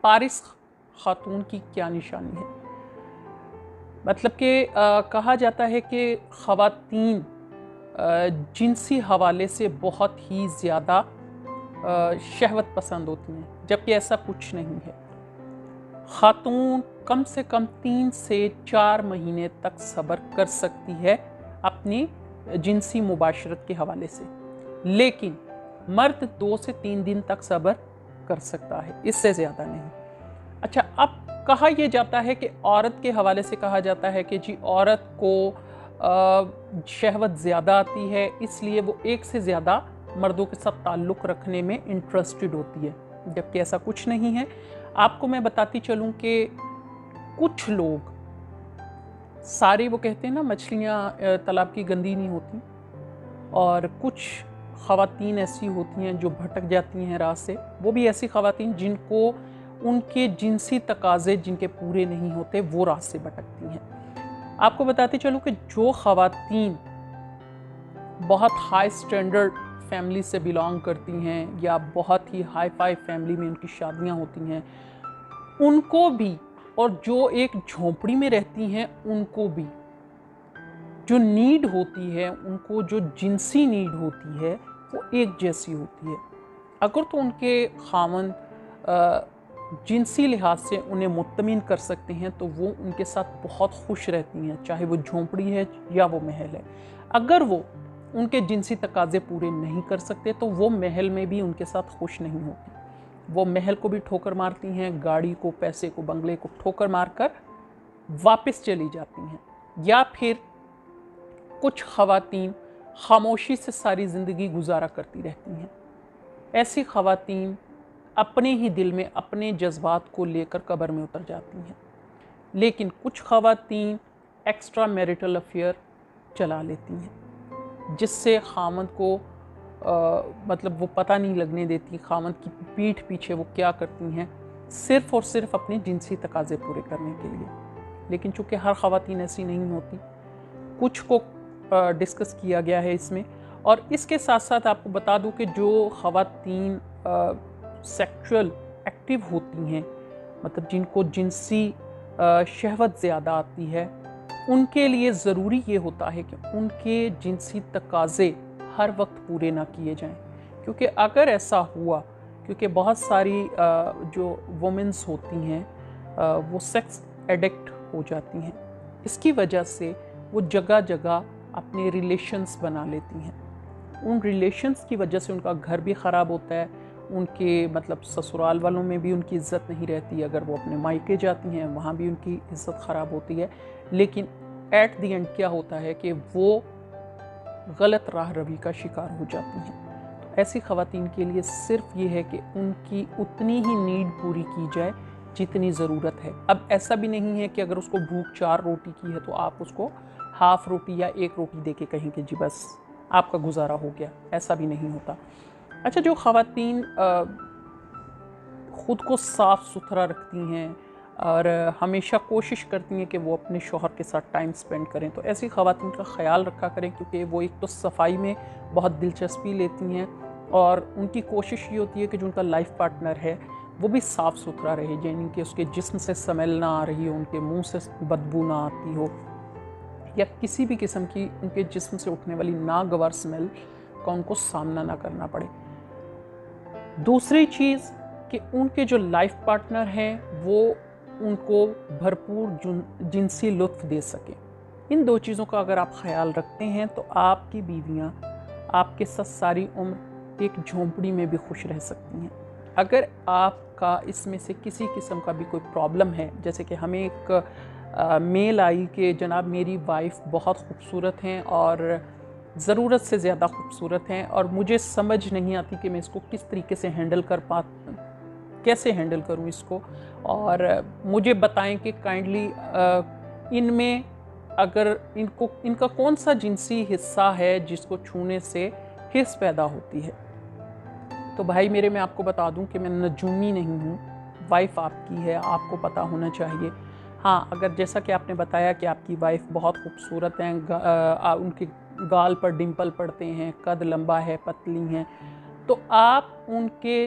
Paris खातून की क्या निशानी है। मतलब कि कहा जाता है कि ख़वातीन जिनसी हवाले से बहुत ही ज़्यादा शहवत पसंद होती हैं, जबकि ऐसा कुछ नहीं है। खातून कम से कम 3 से 4 महीने तक सब्र कर सकती है अपनी जिनसी मुबाशरत के हवाले से, लेकिन मर्द 2 से 3 दिन तक सब्र कर सकता है, इससे ज़्यादा नहीं। अच्छा, अब कहा यह जाता है कि औरत के हवाले से कहा जाता है कि जी औरत को शहवत ज़्यादा आती है, इसलिए वो एक से ज़्यादा मर्दों के साथ ताल्लुक़ रखने में इंटरेस्टेड होती है, जबकि ऐसा कुछ नहीं है। आपको मैं बताती चलूँ कि कुछ लोग सारे, वो कहते हैं ना मछलियाँ तालाब की गंदी नहीं होती, और कुछ ख़वातीन ऐसी होती हैं जो भटक जाती हैं राह से। वो भी ऐसी ख़वातीन जिनको उनके जिनसी तकाज़े जिनके पूरे नहीं होते, वो राह से भटकती हैं। आपको बताती चलूँ कि जो ख़वातीन बहुत हाई स्टैंडर्ड फैमिली से बिलोंग करती हैं या बहुत ही हाई फाई फैमिली में उनकी शादियाँ होती हैं, उनको भी, और जो एक झोंपड़ी में रहती हैं उनको भी, जो नीड होती है, उनको जो जिनसी नीड होती है वो एक जैसी होती है। अगर तो उनके खामन जिनसी लिहाज से उन्हें मुत्तमिन कर सकते हैं तो वो उनके साथ बहुत खुश रहती हैं, चाहे वो झोंपड़ी है या वो महल है। अगर वो उनके जिनसी तकाज़े पूरे नहीं कर सकते तो वो महल में भी उनके साथ खुश नहीं होती। वो महल को भी ठोकर मारती हैं, गाड़ी को, पैसे को, बंगले को ठोकर मारकर वापस चली जाती हैं। या फिर कुछ ख़वातीन खामोशी से सारी ज़िंदगी गुजारा करती रहती हैं। ऐसी ख़वातीन अपने ही दिल में अपने जज्बात को लेकर कब्र में उतर जाती हैं। लेकिन कुछ ख़वातीन एक्स्ट्रा मैरिटल अफेयर चला लेती हैं, जिससे खामद को मतलब वो पता नहीं लगने देती खामद की पीठ पीछे वो क्या करती हैं, सिर्फ़ और सिर्फ अपने जिनसी तकाज़े पूरे करने के लिए। लेकिन चूँकि हर ख़वातीन ऐसी नहीं होती, कुछ को डिस्कस किया गया है इसमें। और इसके साथ साथ आपको बता दूं कि जो ख़वातीन सेक्सुअल एक्टिव होती हैं, मतलब जिनको जिनसी शहवत ज़्यादा आती है, उनके लिए ज़रूरी ये होता है कि उनके जिनसी तकाज़े हर वक्त पूरे ना किए जाएं। क्योंकि अगर ऐसा हुआ, क्योंकि बहुत सारी जो वुमेन्स होती हैं वो सेक्स एडिक्ट हो जाती हैं, इसकी वजह से वो जगह जगह अपने रिलेशंस बना लेती हैं। उन रिलेशंस की वजह से उनका घर भी ख़राब होता है, उनके मतलब ससुराल वालों में भी उनकी इज़्ज़त नहीं रहती। अगर वो अपने मायके जाती हैं वहाँ भी उनकी इज़्ज़त ख़राब होती है। लेकिन एट द एंड क्या होता है कि वो गलत राह रवी का शिकार हो जाती हैं। तो ऐसी ख़वातीन के लिए सिर्फ ये है कि उनकी उतनी ही नीड पूरी की जाए जितनी ज़रूरत है। अब ऐसा भी नहीं है कि अगर उसको भूख 4 रोटी की है तो आप उसको हाफ़ रोटी या 1 रोटी दे के कहें कि जी बस आपका गुजारा हो गया, ऐसा भी नहीं होता। अच्छा, जो ख़वातीन ख़ुद को साफ़ सुथरा रखती हैं और हमेशा कोशिश करती हैं कि वो अपने शौहर के साथ टाइम स्पेंड करें, तो ऐसी ख़वातीन का ख़याल रखा करें, क्योंकि वो एक तो सफाई में बहुत दिलचस्पी लेती हैं और उनकी कोशिश ये होती है कि जो उनका लाइफ पार्टनर है वो भी साफ़ सुथरा रहे, यानी कि उसके जिस्म से स्मेल ना आ रही हो, उनके मुंह से बदबू ना आती हो, या किसी भी किस्म की उनके जिस्म से उठने वाली नागवार स्मेल का उनको सामना ना करना पड़े। दूसरी चीज़ कि उनके जो लाइफ पार्टनर हैं वो उनको भरपूर जिनसी लुत्फ़ दे सकें। इन 2 चीज़ों का अगर आप ख़याल रखते हैं तो आपकी बीवियां आपके साथ सारी उम्र एक झोंपड़ी में भी खुश रह सकती हैं। अगर आपका इसमें से किसी किस्म का भी कोई प्रॉब्लम है, जैसे कि हमें एक मेल आई कि जनाब मेरी वाइफ बहुत खूबसूरत हैं और ज़रूरत से ज़्यादा खूबसूरत हैं और मुझे समझ नहीं आती कि मैं इसको किस तरीके से कैसे हैंडल करूं इसको, और मुझे बताएं कि काइंडली इनमें अगर इनका कौन सा जिनसी हिस्सा है जिसको छूने से हिस्स पैदा होती है। तो भाई मेरे, मैं आपको बता दूं कि मैं नजूमी नहीं हूँ, वाइफ आपकी है, आपको पता होना चाहिए। हाँ, अगर जैसा कि आपने बताया कि आपकी वाइफ बहुत खूबसूरत हैं, उनके गाल पर डिंपल पड़ते हैं, कद लंबा है, पतली हैं, तो आप उनके